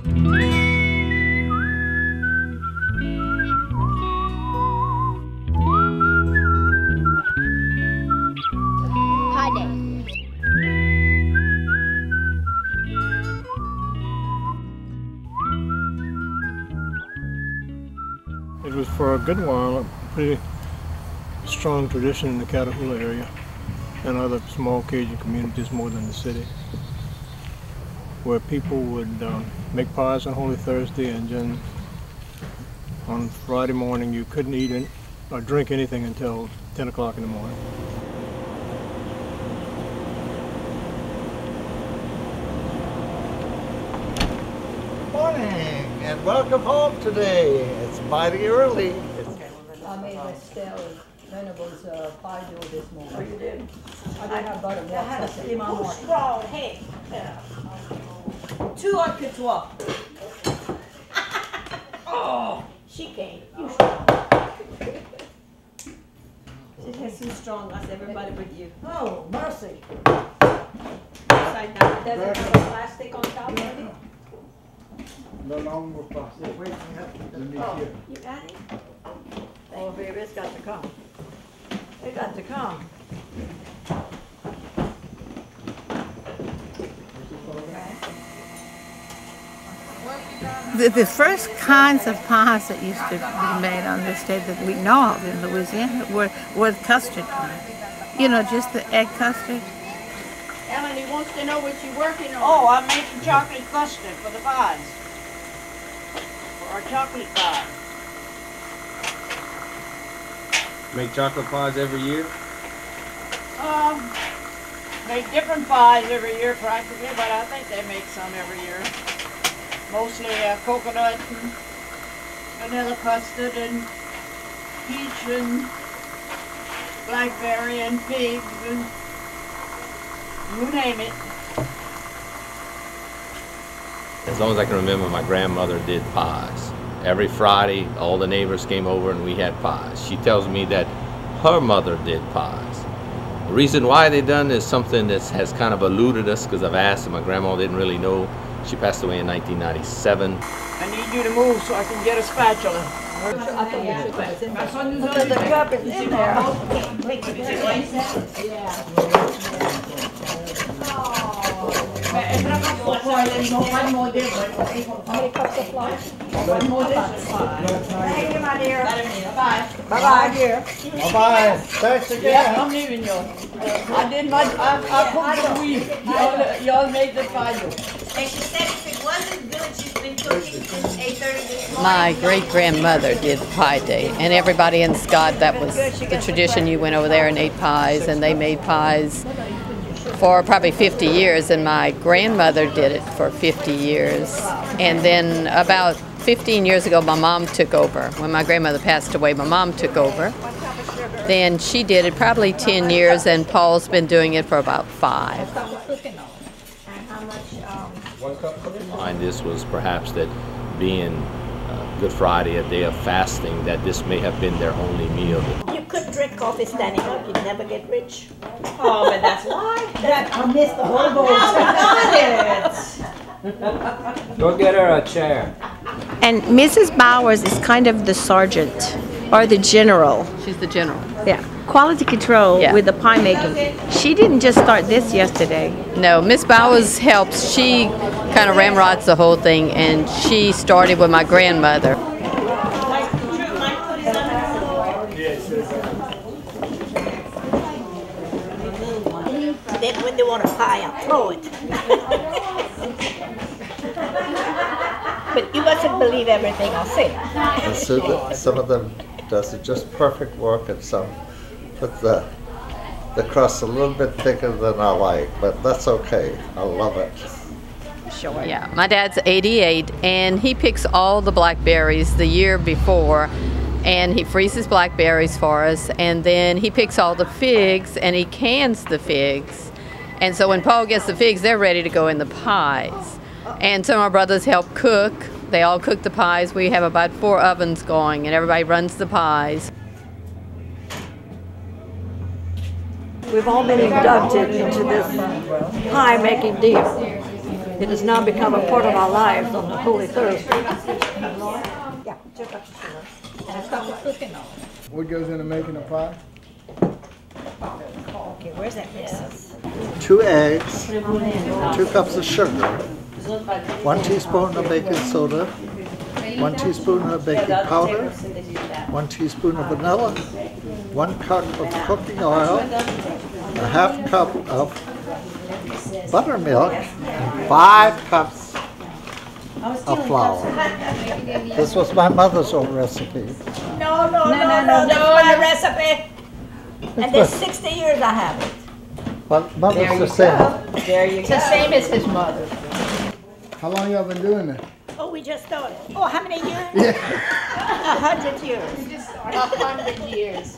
Pie Day. It was for a good while a pretty strong tradition in the Caterpillar area and other small Cajun communities more than the city, where people would make pies on Holy Thursday, and then on Friday morning you couldn't eat it or drink anything until 10 o'clock in the morning. Morning and welcome home today. It's mighty early. I made Estelle Venables pie dough this morning. Oh, you did? I did have buttermilk. I had a steam on morning. Strong, hey. Two on couture. Oh, she can't. You strong. She has too strong. That's everybody but you. Oh, mercy. Upside down. Does it have a plastic on top of it? No longer possible. Wait, Oh, you got it? Oh, baby, it's got to come. It got to come. The first kinds of pies that used to be made on this day that we know of in Louisiana were custard pie. You know, just the egg custard. Melanie wants to know what you're working on. Oh, I'm making chocolate custard for the pies. For our chocolate pie. Make chocolate pies every year? Make different pies every year practically, but I think they make some every year. Mostly coconut and vanilla custard and peach and blackberry and figs and you name it. As long as I can remember, my grandmother did pies. Every Friday, all the neighbors came over and we had pies. She tells me that her mother did pies. The reason why they done is something that has kind of eluded us because I've asked and my grandma didn't really know. She passed away in 1997. I need you to move so I can get a spatula. The cup is in there. How many cups of flour? One more dish. Thank you, my dear. Bye. Bye-bye, dear. Bye-bye. Thanks again. Yeah, I'm leaving you. I cooked the wheat. Y'all made the pie dough. And she said if it wasn't good, she's been cooking since 8:30 this morning. My great-grandmother did Pie Day, and everybody in Scott, that was the tradition. You went over there and ate pies, and they made pies for probably 50 years, and my grandmother did it for 50 years. And then about 15 years ago, my mom took over. When my grandmother passed away, my mom took over. Then she did it probably 10 years, and Paul's been doing it for about 5. And this was perhaps that being Good Friday, a day of fasting, that this may have been their only meal. You could drink coffee standing up, you'd never get rich. Oh, but that's why. I missed the whole bowl. Go get her a chair. And Mrs. Bowers is kind of the sergeant or the general. She's the general. Yeah. Quality control with the pie making. She didn't just start this yesterday. No, Miss Bowers helps. She kind of ramrods the whole thing, and she started with my grandmother. Then when they want a pie, I'll throw it. But you mustn't believe everything I say. And so some of them does it just perfect work, and some put the crust a little bit thicker than I like, but that's okay. I love it. Sure. Yeah, my dad's 88, and he picks all the blackberries the year before, and he freezes blackberries for us, and then he picks all the figs, and he cans the figs. And so when Paul gets the figs, they're ready to go in the pies. And some of our brothers help cook. They all cook the pies. We have about 4 ovens going, and everybody runs the pies. We've all been inducted into this pie-making deal. It has now become a part of our lives on the Holy Thursday. Yeah, just up to and it's got the cooking on it. What goes into making a pie? Okay, where's that mix? 2 eggs, 2 cups of sugar, 1 teaspoon of baking soda, 1 teaspoon of baking powder, 1 teaspoon of vanilla, 1 cup of cooking oil, a half cup of buttermilk, and 5 cups of flour. This was my mother's old recipe. No, that's my recipe. And there's 60 years I have it. But mother's the same. There you go. It's the same as his mother. How long y'all been doing this? Oh, we just started. Oh, how many years? 100 years. We just started 100 years.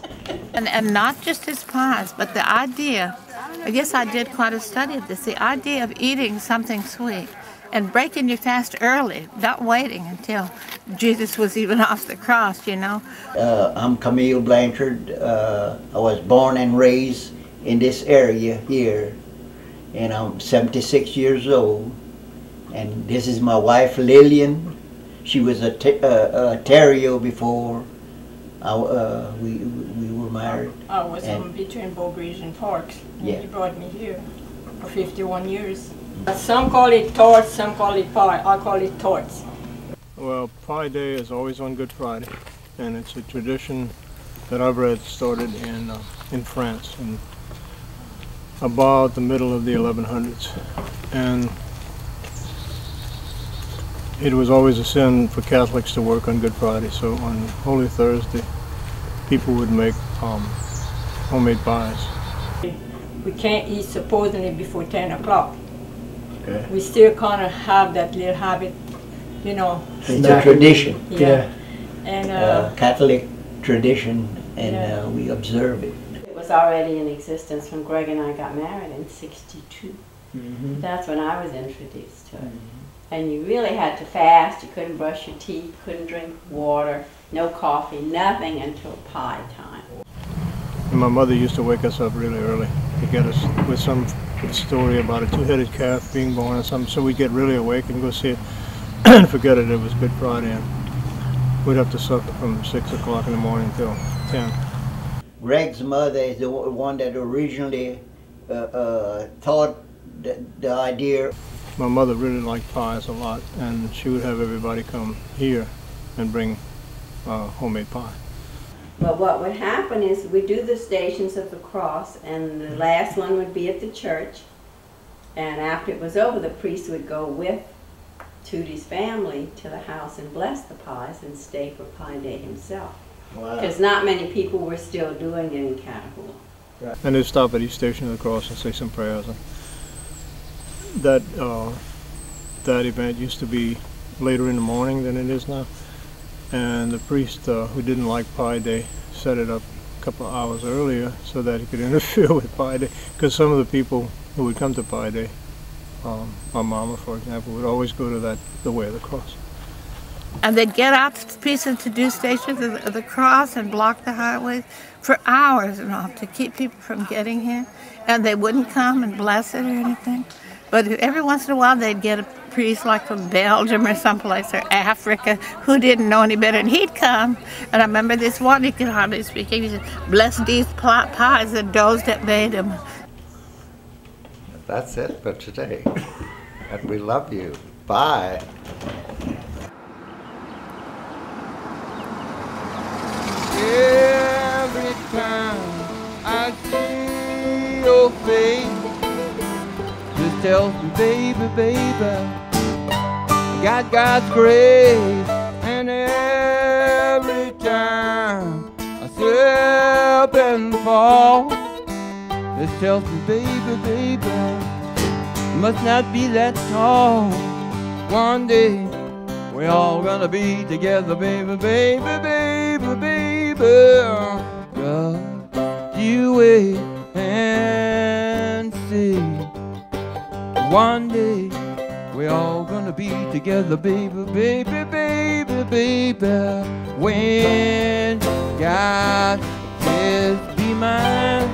And not just his pies, but the idea, I guess I did quite a study of this, the idea of eating something sweet and breaking your fast early, not waiting until Jesus was even off the cross, you know. I'm Camille Blanchard. I was born and raised in this area here, and I'm 76 years old. And this is my wife, Lillian. She was a terrier before we were married. I was in between Bow Bridge and Parks. Yeah. He brought me here for 51 years. Some call it torts, some call it pie. I call it torts. Well, Pie Day is always on Good Friday, and it's a tradition that I've read started in France in about the middle of the 1100s. And it was always a sin for Catholics to work on Good Friday, so on Holy Thursday, people would make homemade pies. We can't eat supposedly before 10 o'clock. Okay. We still kind of have that little habit, you know. It's a tradition. Yeah. And Catholic tradition, and we observe it. It was already in existence when Greg and I got married in '62. Mm-hmm. That's when I was introduced to it. And you really had to fast. You couldn't brush your teeth, couldn't drink water, no coffee, nothing until pie time. And my mother used to wake us up really early to get us with some story about a 2-headed calf being born or something, so we'd get really awake and go see it and forget it was Good Friday. And we'd have to suffer from 6 o'clock in the morning till 10. Greg's mother is the one that originally thought the idea. My mother really liked pies a lot, and she would have everybody come here and bring homemade pie. But what would happen is we do the Stations of the Cross, and the last one would be at the church. And after it was over, the priest would go with Tootie's family to the house and bless the pies and stay for Pie Day himself. Wow. Because not many people were still doing it in Catahoula. Right. And they'd stop at each Station of the Cross and say some prayers. And that event used to be later in the morning than it is now. And the priest, who didn't like Pie Day, set it up a couple of hours earlier so that he could interfere with Pie Day. Because some of the people who would come to Pie Day, my mama, for example, would always go to the Way of the Cross. And they'd get out pieces to do Stations of the Cross and block the highways for hours and all to keep people from getting here. And they wouldn't come and bless it or anything. But every once in a while they'd get a priest like from Belgium or someplace or Africa who didn't know any better, and he'd come. And I remember this one, he could hardly speak. He said, "Bless these pies and those that made them." That's it for today. And we love you. Bye. Every time I see your face, just tells me, baby, baby, I got God's grace. And every time I slip and fall, this tells me, baby, baby, you must not be that tall. One day we're all gonna be together, baby, baby, baby, baby. God, you wait and see. One day we're all gonna be together, baby, baby, baby, baby. When God says be mine,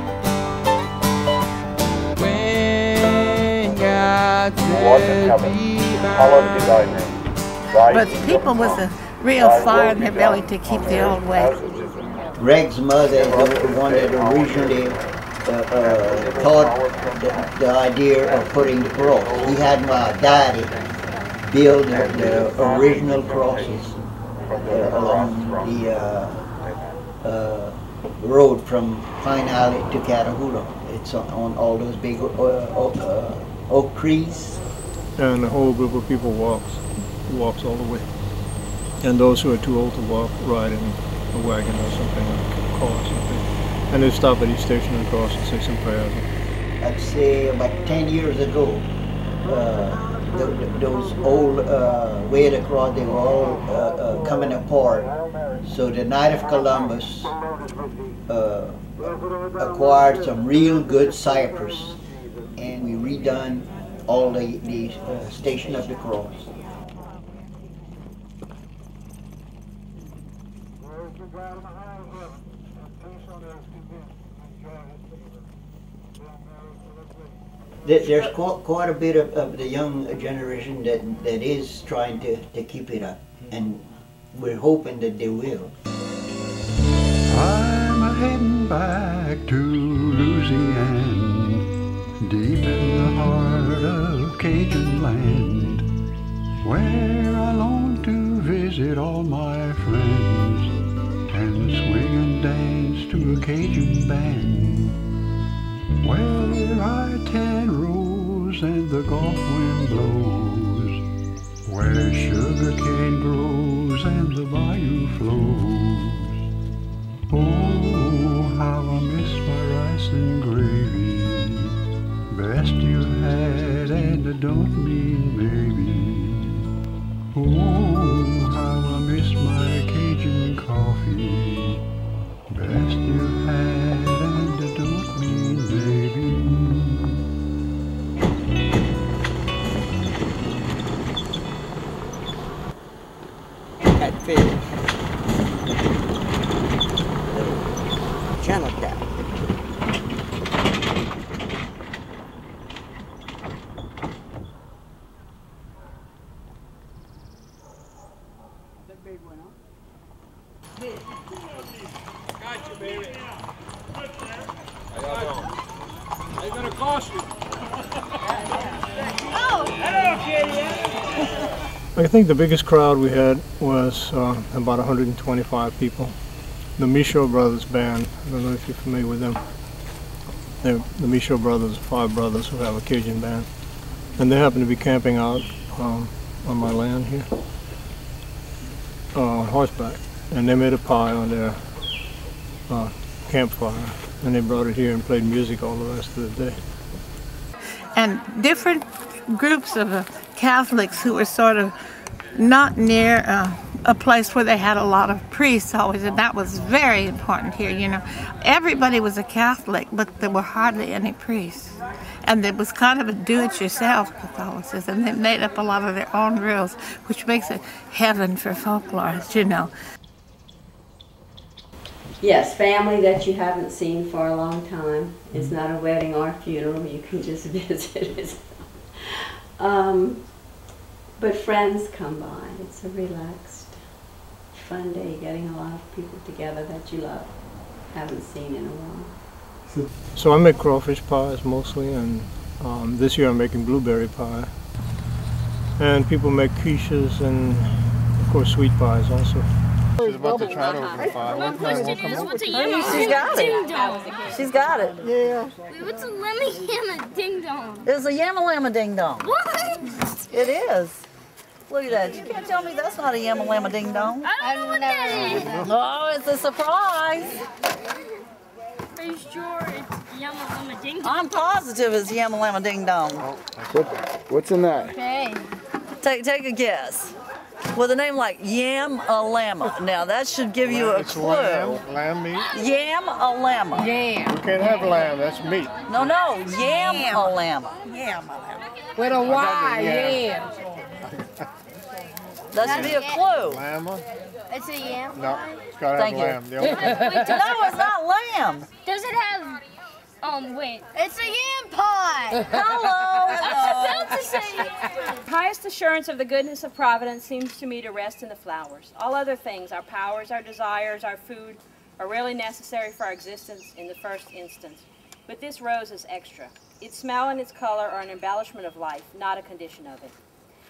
when God like says But people with a real fire in their belly to keep the old way. Greg's mother, the one that originally thought the idea of putting the cross. He had my daddy build the original crosses along the road from Pine Alley to Catahoula. It's on all those big oak trees. And a whole group of people walks all the way. And those who are too old to walk ride in a wagon or something, like a car or something. And they stop at each station and cross and say some prayers. I'd say about 10 years ago, those old way across, they were all coming apart. So the night of Columbus acquired some real good cypress, and we redone all the Station of the Cross. There's quite a bit of the young generation that is trying to keep it up, and we're hoping that they will. I'm a-heading back to Louisiana, deep in the heart of Cajun land, where I long to visit all my friends and swing and dance to a Cajun band, where I tan rose and the Gulf wind blows, where sugar cane grows and the bayou flows. Oh, how I miss my rice and gravy, best you had and I don't mean maybe. Oh, how I miss my Cajun coffee, best you had and I don't mean maybe. Catfish. Channel tap. Got you, baby. How y'all doing? They're gonna cost you. Oh, hello, kitty. I think the biggest crowd we had was about 125 people. The Michaud Brothers band, I don't know if you're familiar with them. The Michaud Brothers, 5 brothers who have a Cajun band. And they happen to be camping out on my land here, on horseback. And they made a pie on their campfire. And they brought it here and played music all the rest of the day. And different groups of Catholics who were sort of not near a place where they had a lot of priests always, and that was very important here, you know. Everybody was a Catholic, but there were hardly any priests. And it was kind of a do-it-yourself Catholicism, and they made up a lot of their own rules, which makes it heaven for folklorists, you know. Yes, family that you haven't seen for a long time. It's not a wedding or a funeral, you can just visit it. But friends come by. It's a relaxed, fun day, getting a lot of people together that you love, haven't seen in a while. So I make crawfish pies mostly, and this year I'm making blueberry pie. And people make quiches and, of course, sweet pies also. She's about to try to open the fire. My question is, what's a yamma She's got ding it. dong? She's got it. Yeah. Wait, what's a lemmy yamma ding dong? It's a yamma lamma ding dong. What? It is. Look at that. You can't tell me that's not a yamma lamma ding dong. I don't know what that is. Oh, it's a surprise. Are you sure it's yamma lamma ding dong? I'm positive it's yamma lamma ding dong. What's in that? Okay. Take a guess. With a name like Yam a Llama. Now that should give you a clue. Lamb meat? Yam a Llama. You can't have lamb, that's meat. No, Yam a Llama. Yam a Llama. With a Y, yeah. That should be a clue. Llama? It's a yam? No, it's got to have Thank you. lamb. The only No, it's not lamb. Does it have Wait. It's a yam pie! The highest assurance of the goodness of Providence seems to me to rest in the flowers. All other things, our powers, our desires, our food, are really necessary for our existence in the first instance. But this rose is extra. Its smell and its color are an embellishment of life, not a condition of it.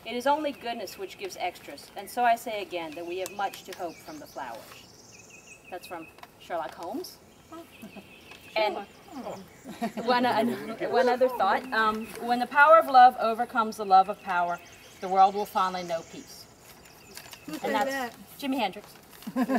It is only goodness which gives extras, and so I say again that we have much to hope from the flowers. That's from Sherlock Holmes. And one other thought, when the power of love overcomes the love of power, the world will finally know peace. And that's Jimi Hendrix. Good girl,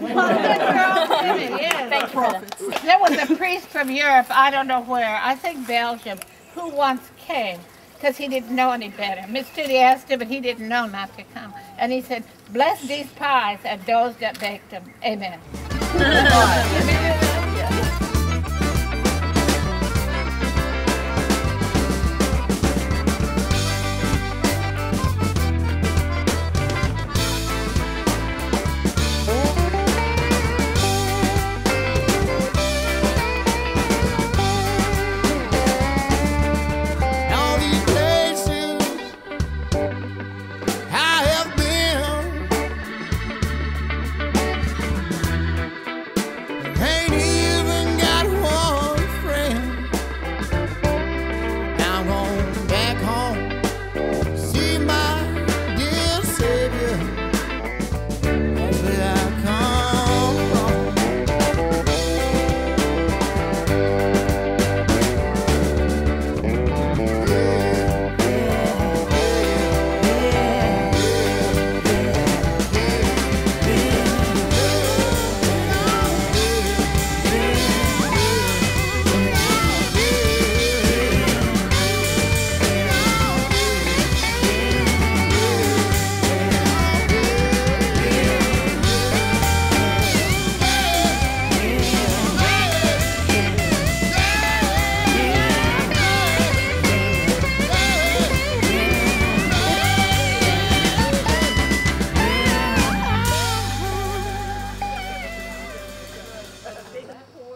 Jimmy, yes. Thank you for that. There was a priest from Europe, I don't know where, I think Belgium, who once came because he didn't know any better. Miss Judy asked him, but he didn't know not to come. And he said, bless these pies and those that baked them. Amen.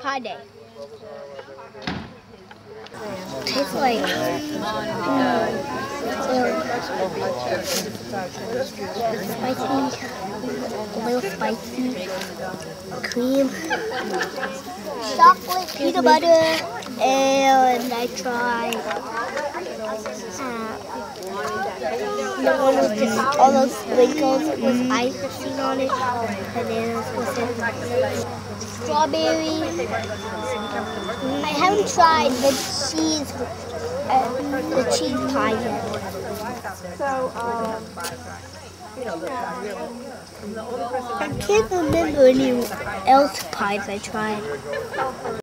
Pie day. Tastes like spicy, a little spicy, cream, chocolate, peanut butter, and I tried the one with just all those sprinkles with icing on it, and then with strawberry. I haven't tried the cheese pie yet. So, I can't remember any else pies I tried.